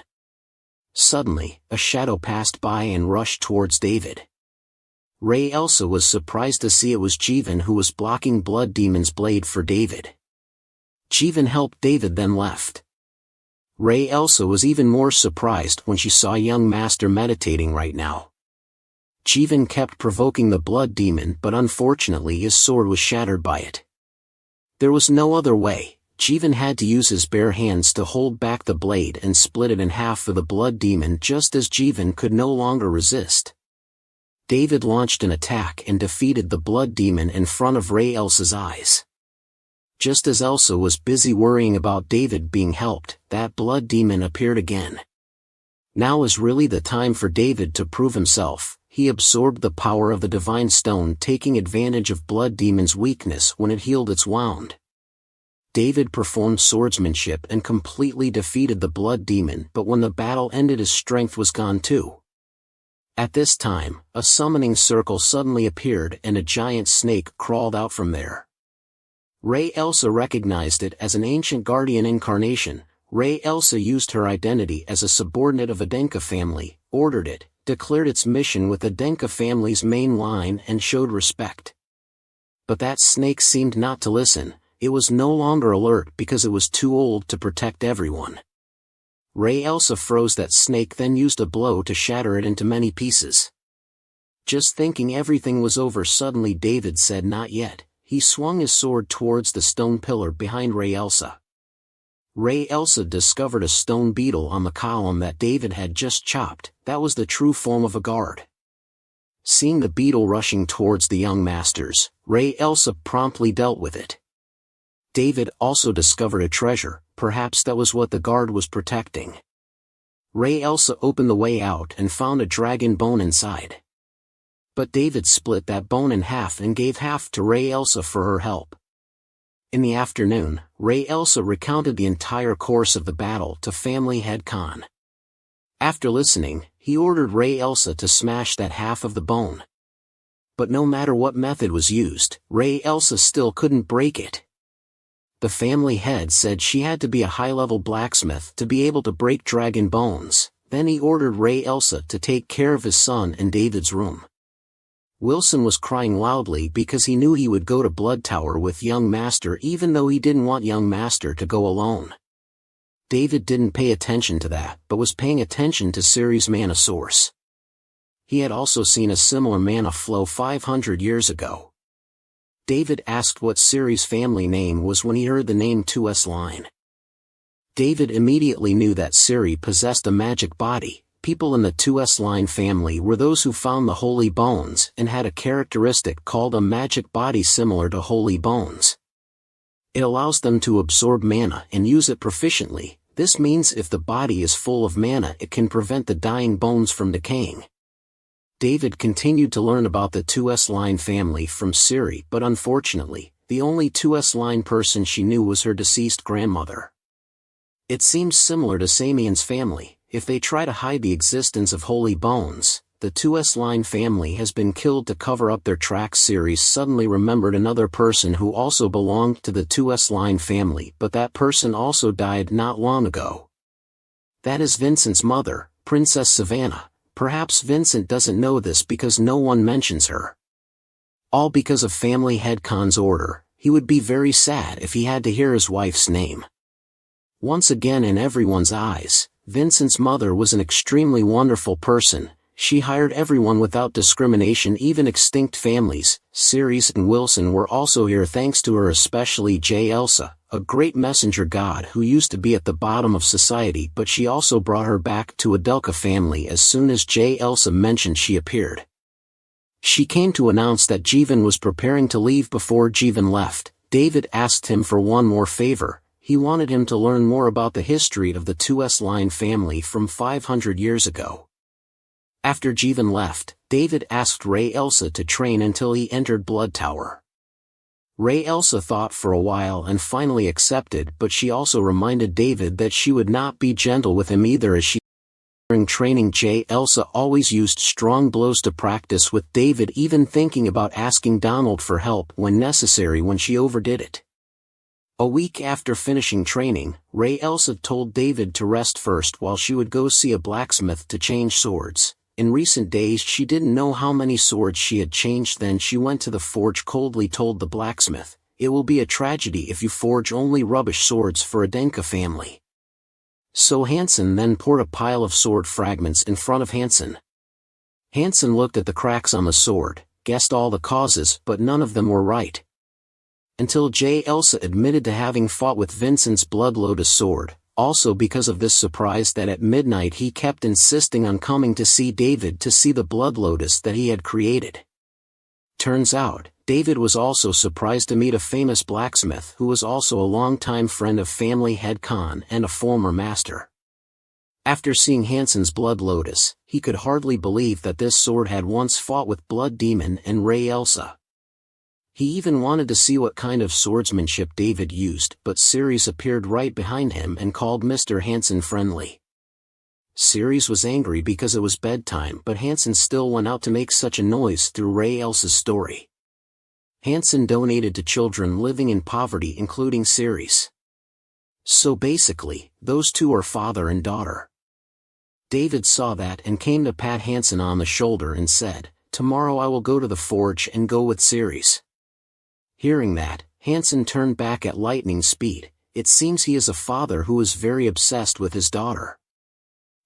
Suddenly, a shadow passed by and rushed towards David. Elsa was surprised to see it was Jeevan who was blocking Blood Demon's blade for David. Jeevan helped David then left. Elsa was even more surprised when she saw young master meditating right now. Jeevan kept provoking the Blood Demon, but unfortunately his sword was shattered by it. There was no other way. Jeevan had to use his bare hands to hold back the blade and split it in half for the Blood Demon just as Jeevan could no longer resist. David launched an attack and defeated the Blood Demon in front of Elsa's eyes. Just as Elsa was busy worrying about David being helped, that Blood Demon appeared again. Now is really the time for David to prove himself. He absorbed the power of the Divine Stone, taking advantage of Blood Demon's weakness when it healed its wound. David performed swordsmanship and completely defeated the Blood Demon, but when the battle ended his strength was gone too. At this time, a summoning circle suddenly appeared and a giant snake crawled out from there. Elsa recognized it as an ancient guardian incarnation. Elsa used her identity as a subordinate of Adenka family, ordered it, declared its mission with Adenka family's main line and showed respect. But that snake seemed not to listen. It was no longer alert because it was too old to protect everyone. Elsa froze that snake, then used a blow to shatter it into many pieces. Just thinking everything was over, suddenly David said not yet. He swung his sword towards the stone pillar behind Elsa. Elsa discovered a stone beetle on the column that David had just chopped. that was the true form of a guard. Seeing the beetle rushing towards the young masters, Ray Elsa promptly dealt with it. David also discovered a treasure, perhaps that was what the guard was protecting. Ray Elsa opened the way out and found a dragon bone inside. But David split that bone in half and gave half to Ray Elsa for her help. In the afternoon, Ray Elsa recounted the entire course of the battle to family head Khan. After listening, he ordered Ray Elsa to smash that half of the bone. But no matter what method was used, Ray Elsa still couldn't break it. The family head said she had to be a high-level blacksmith to be able to break dragon bones. Then he ordered Ray Elsa to take care of his son in David's room. Wilson was crying loudly because he knew he would go to Blood Tower with young Master even though he didn't want young Master to go alone. David didn't pay attention to that but was paying attention to Ciri's mana source. He had also seen a similar mana flow 500 years ago. David asked what Ciri's family name was when he heard the name 2S line. David immediately knew that Ciri possessed a magic body. People in the 2S line family were those who found the holy bones and had a characteristic called a magic body similar to holy bones. It allows them to absorb mana and use it proficiently. This means if the body is full of mana it can prevent the dying bones from decaying. David continued to learn about the 2S line family from Ciri, but unfortunately, the only 2S line person she knew was her deceased grandmother. It seems similar to Samian's family. If they try to hide the existence of holy bones, the 2S line family has been killed to cover up their tracks. Ciri suddenly remembered another person who also belonged to the 2S line family, but that person also died not long ago. That is Vincent's mother, Princess Savannah. Perhaps Vincent doesn't know this because no one mentions her. All because of family head Khan's order. He would be very sad if he had to hear his wife's name. Once again, in everyone's eyes, Vincent's mother was an extremely wonderful person. She hired everyone without discrimination, even extinct families. Ciri and Wilson were also here thanks to her, especially J. Elsa, a great messenger god who used to be at the bottom of society, but she also brought her back to Adelka family as soon as J. Elsa mentioned she appeared. She came to announce that Jeevan was preparing to leave. Before Jeevan left, David asked him for one more favor. He wanted him to learn more about the history of the 2S line family from 500 years ago. After Jeevan left, David asked Ray Elsa to train until he entered Blood Tower. Ray Elsa thought for a while and finally accepted, but she also reminded David that she would not be gentle with him either, as she during training J. Elsa always used strong blows to practice with David, even thinking about asking Donald for help when necessary when she overdid it. A week after finishing training, Ray Elsa told David to rest first while she would go see a blacksmith to change swords. In recent days she didn't know how many swords she had changed. Then she went to the forge, coldly told the blacksmith, "It will be a tragedy if you forge only rubbish swords for a Denka family." So Hansen then poured a pile of sword fragments in front of Hansen. Hansen looked at the cracks on the sword, guessed all the causes, but none of them were right. Until J. Elsa admitted to having fought with Vincent's Blood Lotus sword, also because of this surprise that at midnight he kept insisting on coming to see David to see the Blood Lotus that he had created. Turns out, David was also surprised to meet a famous blacksmith who was also a longtime friend of family head Khan and a former master. After seeing Hansen's Blood Lotus, he could hardly believe that this sword had once fought with Blood Demon and Ray Elsa. He even wanted to see what kind of swordsmanship David used, but Ciri appeared right behind him and called Mr. Hansen friendly. Ciri was angry because it was bedtime, but Hansen still went out to make such a noise through Ray Elsa's story. Hansen donated to children living in poverty, including Ciri's. So basically, those two are father and daughter. David saw that and came to pat Hansen on the shoulder and said, "Tomorrow I will go to the forge and go with Ciri's." Hearing that, Hansen turned back at lightning speed. It seems he is a father who is very obsessed with his daughter.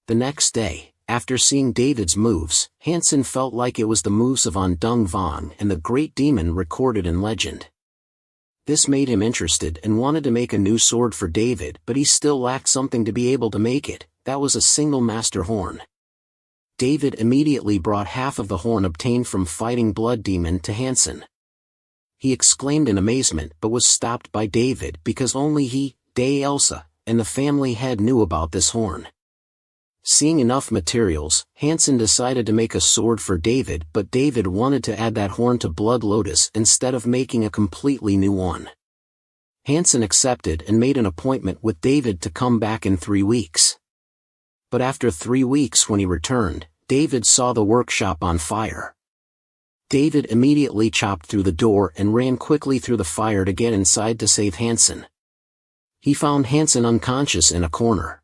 The next day, after seeing David's moves, Hansen felt like it was the moves of Ondung Vong and the Great Demon recorded in legend. This made him interested and wanted to make a new sword for David, but he still lacked something to be able to make it. That was a single master horn. David immediately brought half of the horn obtained from fighting Blood Demon to Hansen. He exclaimed in amazement but was stopped by David because only he, Elsa, and the family head knew about this horn. Seeing enough materials, Hansen decided to make a sword for David, but David wanted to add that horn to Blood Lotus instead of making a completely new one. Hansen accepted and made an appointment with David to come back in 3 weeks. But after 3 weeks when he returned, David saw the workshop on fire. David immediately chopped through the door and ran quickly through the fire to get inside to save Hansen. He found Hansen unconscious in a corner.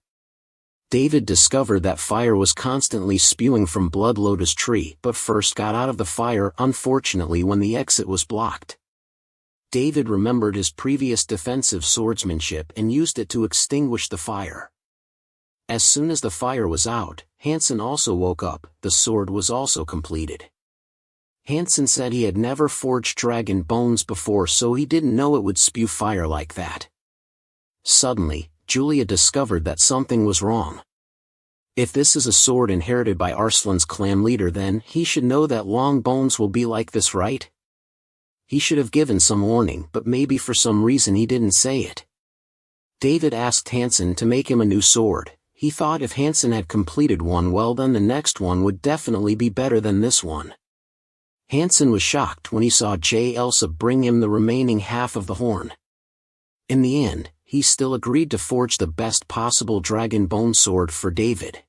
David discovered that fire was constantly spewing from Blood Lotus tree but first got out of the fire unfortunately when the exit was blocked. David remembered his previous defensive swordsmanship and used it to extinguish the fire. As soon as the fire was out, Hansen also woke up. The sword was also completed. Hansen said he had never forged dragon bones before, so he didn't know it would spew fire like that. Suddenly, Julia discovered that something was wrong. If this is a sword inherited by Arslan's clan leader, then he should know that long bones will be like this, right? He should have given some warning, but maybe for some reason he didn't say it. David asked Hansen to make him a new sword. He thought if Hansen had completed one, well, then the next one would definitely be better than this one. Hansen was shocked when he saw Elsa bring him the remaining half of the horn. In the end, he still agreed to forge the best possible dragon bone sword for David.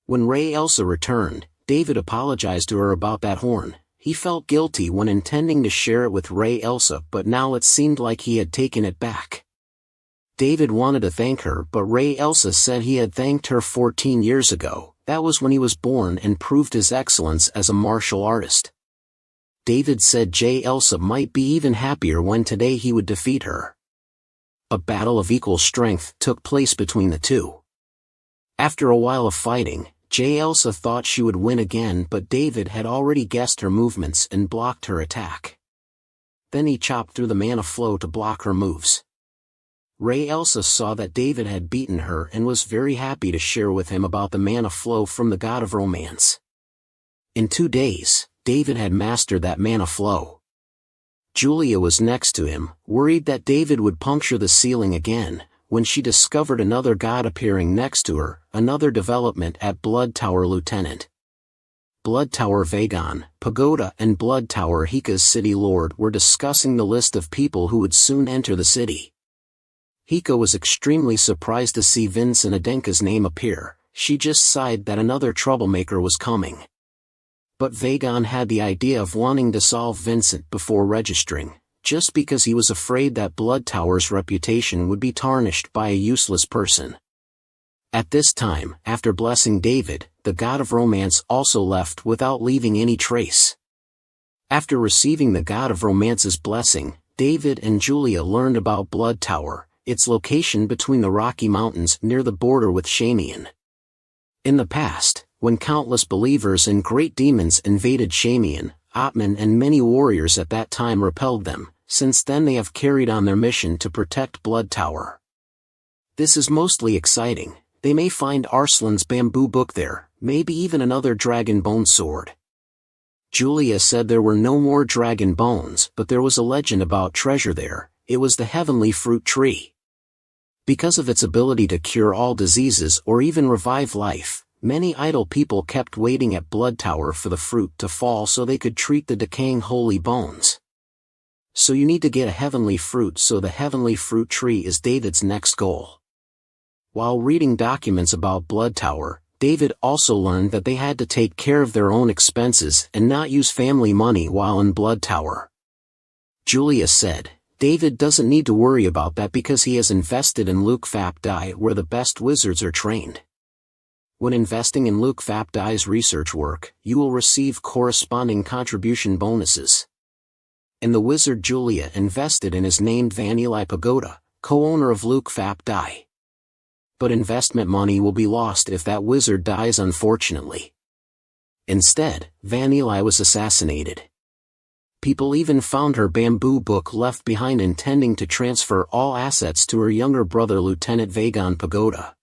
When Elsa returned, David apologized to her about that horn. He felt guilty when intending to share it with Elsa, but now it seemed like he had taken it back. David wanted to thank her, but Elsa said he had thanked her 14 years ago. That was when he was born and proved his excellence as a martial artist. David said Elsa might be even happier when today he would defeat her. A battle of equal strength took place between the two. After a while of fighting, Elsa thought she would win again, but David had already guessed her movements and blocked her attack. Then he chopped through the mana flow to block her moves. Elsa saw that David had beaten her and was very happy to share with him about the mana flow from the god of romance. In 2 days, David had mastered that mana flow. Julia was next to him, worried that David would puncture the ceiling again, when she discovered another god appearing next to her, another development at Blood Tower Lieutenant. Blood Tower Vagon, Pagoda and Blood Tower Hika's city lord were discussing the list of people who would soon enter the city. Hika was extremely surprised to see Vincent Adenka's name appear. She just sighed that another troublemaker was coming. But Vagon had the idea of wanting to solve Vincent before registering, just because he was afraid that Blood Tower's reputation would be tarnished by a useless person. At this time, after blessing David, the god of romance also left without leaving any trace. After receiving the god of romance's blessing, David and Julia learned about Blood Tower, its location between the Rocky Mountains near the border with Shamian. In the past, when countless believers and great demons invaded Shamian, Atman and many warriors at that time repelled them. Since then they have carried on their mission to protect Blood Tower. This is mostly exciting. They may find Arslan's bamboo book there, maybe even another dragon bone sword. Julia said there were no more dragon bones, but there was a legend about treasure there. It was the heavenly fruit tree. Because of its ability to cure all diseases or even revive life, many idle people kept waiting at Blood Tower for the fruit to fall so they could treat the decaying holy bones. So you need to get a heavenly fruit, so the heavenly fruit tree is David's next goal. While reading documents about Blood Tower, David also learned that they had to take care of their own expenses and not use family money while in Blood Tower. Julia said, David doesn't need to worry about that because he has invested in Luke Fapdai, where the best wizards are trained. When investing in Luke Fapdai's research work, you will receive corresponding contribution bonuses. And the wizard Julia invested in is named Vanillai Pagoda, co-owner of Luke Fapdai. But investment money will be lost if that wizard dies, unfortunately. Instead, Vanillai was assassinated. People even found her bamboo book left behind, intending to transfer all assets to her younger brother Lieutenant Vagon Pagoda.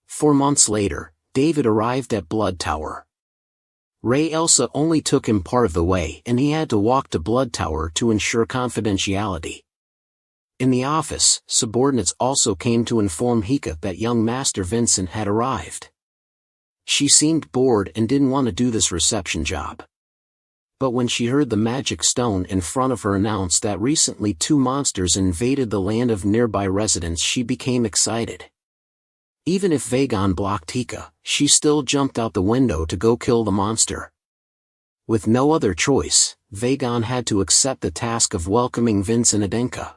4 months later, David arrived at Blood Tower. Ray Elsa only took him part of the way and he had to walk to Blood Tower to ensure confidentiality. In the office, subordinates also came to inform Hika that young Master Vincent had arrived. She seemed bored and didn't want to do this reception job. But when she heard the magic stone in front of her announce that recently 2 monsters invaded the land of nearby residents, she became excited. Even if Vagon blocked Hika, she still jumped out the window to go kill the monster. With no other choice, Vagon had to accept the task of welcoming Vincent Adenka.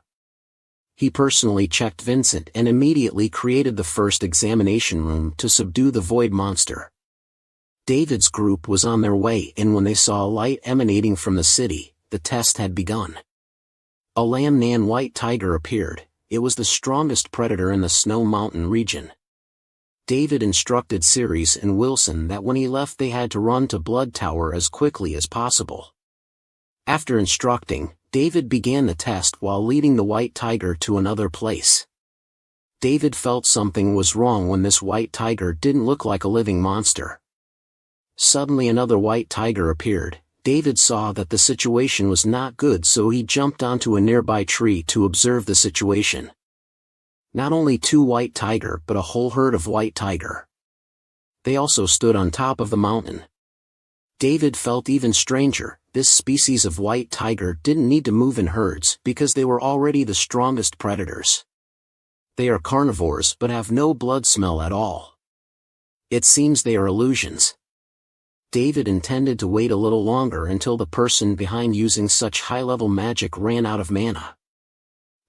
He personally checked Vincent and immediately created the first examination room to subdue the void monster. David's group was on their way and when they saw a light emanating from the city, the test had begun. A Lam-Nan white tiger appeared. It was the strongest predator in the Snow Mountain region. David instructed Ceres and Wilson that when he left they had to run to Blood Tower as quickly as possible. After instructing, David began the test while leading the white tiger to another place. David felt something was wrong when this white tiger didn't look like a living monster. Suddenly another white tiger appeared. David saw that the situation was not good, so he jumped onto a nearby tree to observe the situation. Not only 2 white tiger but a whole herd of white tiger. They also stood on top of the mountain. David felt even stranger. This species of white tiger didn't need to move in herds because they were already the strongest predators. They are carnivores but have no blood smell at all. It seems they are illusions. David intended to wait a little longer until the person behind using such high-level magic ran out of mana.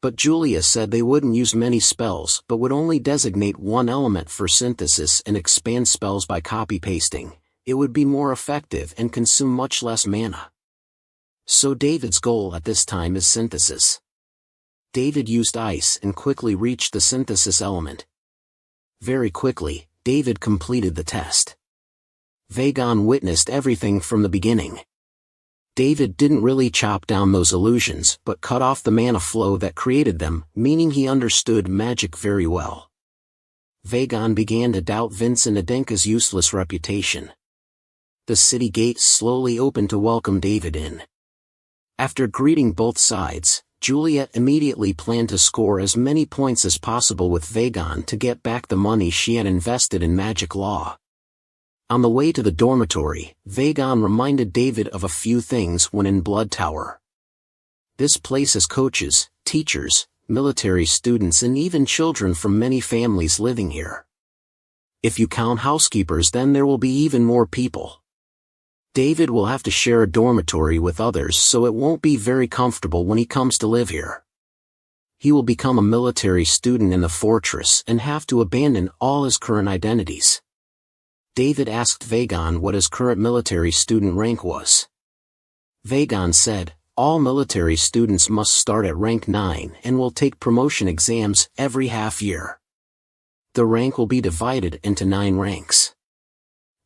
But Julia said they wouldn't use many spells but would only designate one element for synthesis and expand spells by copy-pasting. It would be more effective and consume much less mana. So David's goal at this time is synthesis. David used ice and quickly reached the synthesis element. Very quickly, David completed the test. Vagon witnessed everything from the beginning. David didn't really chop down those illusions but cut off the mana flow that created them, meaning he understood magic very well. Vagon began to doubt Vincent Adenka's useless reputation. The city gates slowly opened to welcome David in. After greeting both sides, Juliet immediately planned to score as many points as possible with Vagon to get back the money she had invested in magic law. On the way to the dormitory, Vagon reminded David of a few things when in Blood Tower. This place has coaches, teachers, military students and even children from many families living here. If you count housekeepers, then there will be even more people. David will have to share a dormitory with others, so it won't be very comfortable when he comes to live here. He will become a military student in the fortress and have to abandon all his current identities. David asked Vagon what his current military student rank was. Vagon said, all military students must start at rank 9 and will take promotion exams every half year. The rank will be divided into 9 ranks.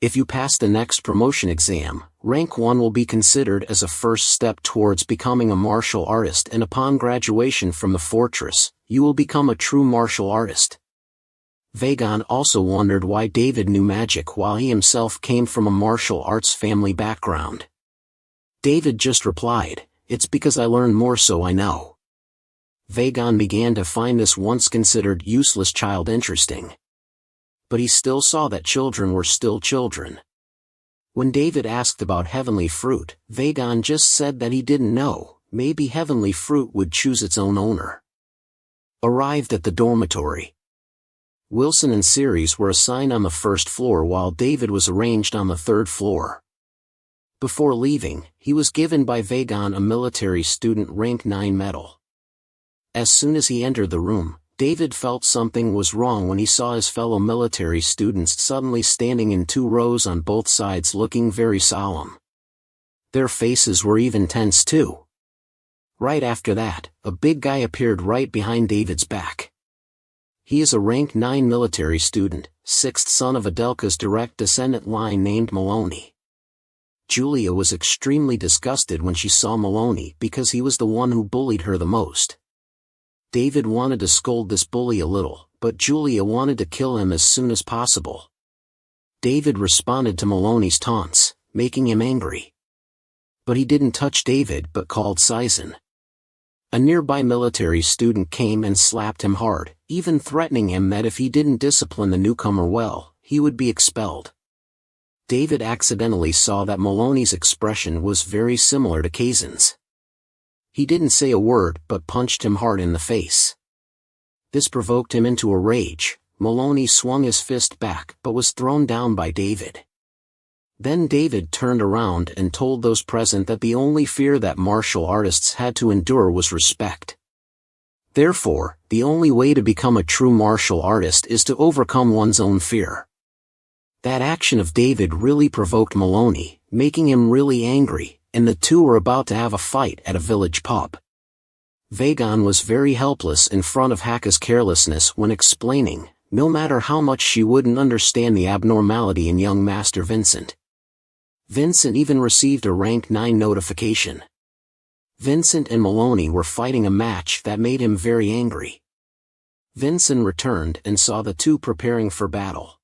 If you pass the next promotion exam, rank 1 will be considered as a first step towards becoming a martial artist, and upon graduation from the fortress, you will become a true martial artist. Vagon also wondered why David knew magic while he himself came from a martial arts family background. David just replied, "It's because I learned more, so I know." Vagon began to find this once considered useless child interesting. But he still saw that children were still children. When David asked about heavenly fruit, Vagon just said that he didn't know. Maybe heavenly fruit would choose its own owner. Arrived at the dormitory. Wilson and Ceres were assigned on the first floor while David was arranged on the third floor. Before leaving, he was given by Vagon a military student rank 9 medal. As soon as he entered the room, David felt something was wrong when he saw his fellow military students suddenly standing in 2 rows on both sides looking very solemn. Their faces were even tense too. Right after that, a big guy appeared right behind David's back. He is a rank 9 military student, 6th son of Adelka's direct descendant line named Maloney. Julia was extremely disgusted when she saw Maloney because he was the one who bullied her the most. David wanted to scold this bully a little, but Julia wanted to kill him as soon as possible. David responded to Maloney's taunts, making him angry. But he didn't touch David but called Saizen. A nearby military student came and slapped him hard, even threatening him that if he didn't discipline the newcomer well, he would be expelled. David accidentally saw that Maloney's expression was very similar to Kaizen's. He didn't say a word but punched him hard in the face. This provoked him into a rage. Maloney swung his fist back but was thrown down by David. Then David turned around and told those present that the only fear that martial artists had to endure was respect. Therefore, the only way to become a true martial artist is to overcome one's own fear. That action of David really provoked Maloney, making him really angry, and the two were about to have a fight at a village pub. Vagon was very helpless in front of Haka's carelessness when explaining, no matter how much she wouldn't understand the abnormality in young Master Vincent. Vincent even received a rank 9 notification. Vincent and Maloney were fighting a match that made him very angry. Vincent returned and saw the two preparing for battle.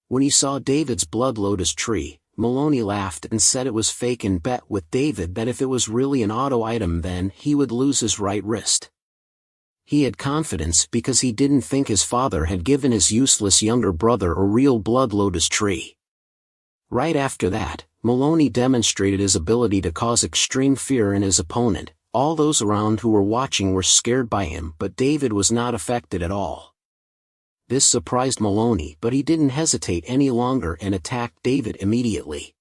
When he saw David's blood lotus tree, Maloney laughed and said it was fake and bet with David that if it was really an auto item then he would lose his right wrist. He had confidence because he didn't think his father had given his useless younger brother a real blood lotus tree. Right after that, Maloney demonstrated his ability to cause extreme fear in his opponent. All those around who were watching were scared by him, but David was not affected at all. This surprised Maloney, but he didn't hesitate any longer and attacked David immediately.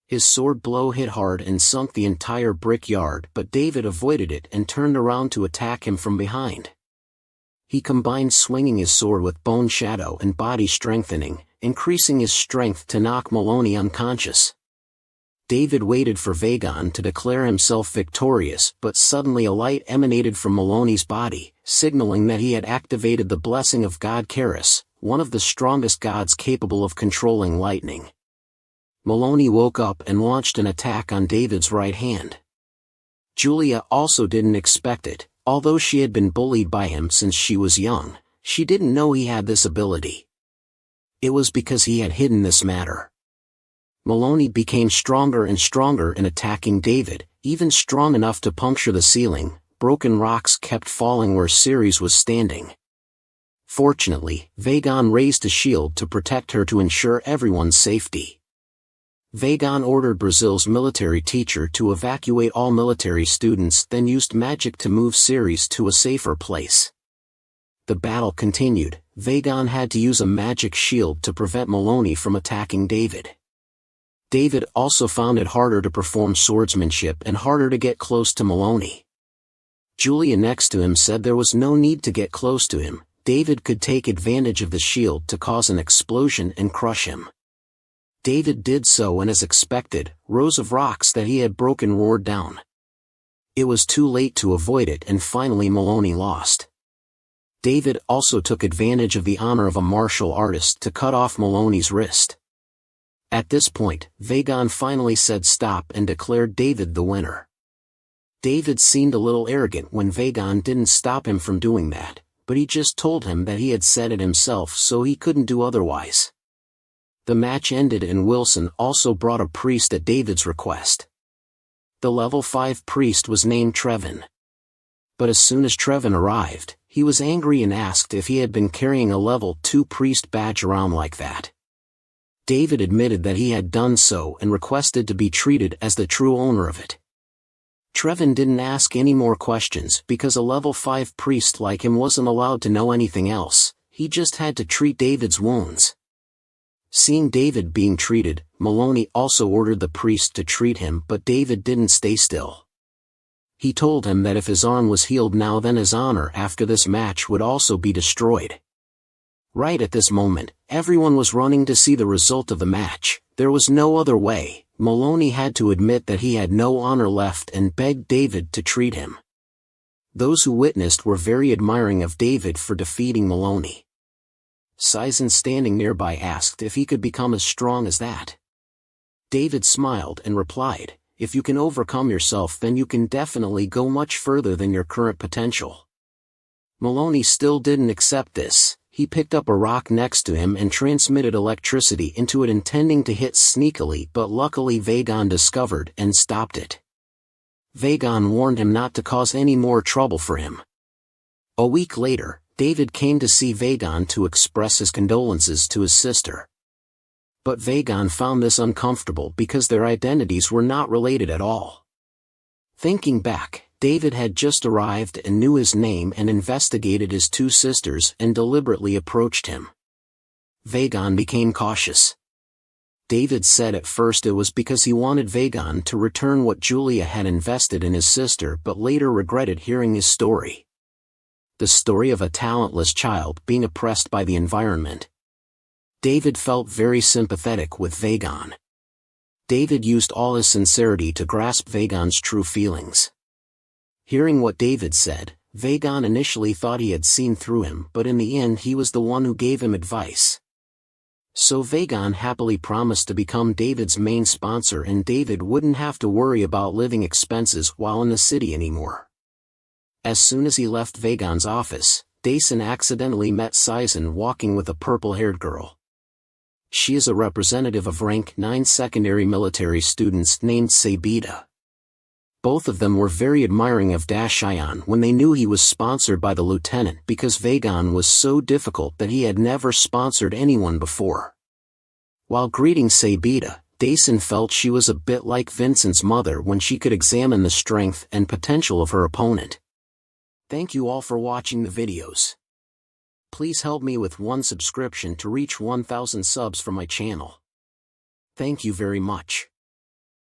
His sword blow hit hard and sunk the entire brickyard, but David avoided it and turned around to attack him from behind. He combined swinging his sword with bone shadow and body strengthening, increasing his strength to knock Maloney unconscious. David waited for Vagon to declare himself victorious, but suddenly a light emanated from Maloney's body, signaling that he had activated the blessing of God Karis, one of the strongest gods capable of controlling lightning. Maloney woke up and launched an attack on David's right hand. Julia also didn't expect it. Although she had been bullied by him since she was young, she didn't know he had this ability. It was because he had hidden this matter. Maloney became stronger and stronger in attacking David, even strong enough to puncture the ceiling. Broken rocks kept falling where Ceres was standing. Fortunately, Vagon raised a shield to protect her to ensure everyone's safety. Vagon ordered Brazil's military teacher to evacuate all military students, then used magic to move Ceres to a safer place. The battle continued. Vagon had to use a magic shield to prevent Maloney from attacking David. David also found it harder to perform swordsmanship and harder to get close to Maloney. Julia next to him said there was no need to get close to him. David could take advantage of the shield to cause an explosion and crush him. David did so, and as expected, rows of rocks that he had broken roared down. It was too late to avoid it, and finally Maloney lost. David also took advantage of the honor of a martial artist to cut off Maloney's wrist. At this point, Vagon finally said stop and declared David the winner. David seemed a little arrogant when Vagon didn't stop him from doing that, but he just told him that he had said it himself so he couldn't do otherwise. The match ended and Wilson also brought a priest at David's request. The level 5 priest was named Trevin. But as soon as Trevin arrived, he was angry and asked if he had been carrying a level 2 priest badge around like that. David admitted that he had done so and requested to be treated as the true owner of it. Trevin didn't ask any more questions because a level 5 priest like him wasn't allowed to know anything else. He just had to treat David's wounds. Seeing David being treated, Maloney also ordered the priest to treat him, but David didn't stay still. He told him that if his arm was healed now, then his honor after this match would also be destroyed. Right at this moment, everyone was running to see the result of the match. There was no other way. Maloney had to admit that he had no honor left and begged David to treat him. Those who witnessed were very admiring of David for defeating Maloney. Saizen standing nearby asked if he could become as strong as that. David smiled and replied, "If you can overcome yourself, then you can definitely go much further than your current potential." Maloney still didn't accept this. He picked up a rock next to him and transmitted electricity into it, intending to hit sneakily, but luckily Vagon discovered and stopped it. Vagon warned him not to cause any more trouble for him. A week later, David came to see Vagon to express his condolences to his sister. But Vagon found this uncomfortable because their identities were not related at all. Thinking back, David had just arrived and knew his name and investigated his two sisters and deliberately approached him. Vagon became cautious. David said at first it was because he wanted Vagon to return what Julia had invested in his sister, but later regretted hearing his story. The story of a talentless child being oppressed by the environment. David felt very sympathetic with Vagon. David used all his sincerity to grasp Vagon's true feelings. Hearing what David said, Vagon initially thought he had seen through him, but in the end he was the one who gave him advice. So Vagon happily promised to become David's main sponsor, and David wouldn't have to worry about living expenses while in the city anymore. As soon as he left Vagon's office, Dason accidentally met Saizen walking with a purple-haired girl. She is a representative of rank 9 secondary military students named Sabita. Both of them were very admiring of Dashion when they knew he was sponsored by the lieutenant, because Vagon was so difficult that he had never sponsored anyone before. While greeting Sabita, Dason felt she was a bit like Vincent's mother when she could examine the strength and potential of her opponent. Thank you all for watching the videos. Please help me with 1 subscription to reach 1,000 subs for my channel. Thank you very much.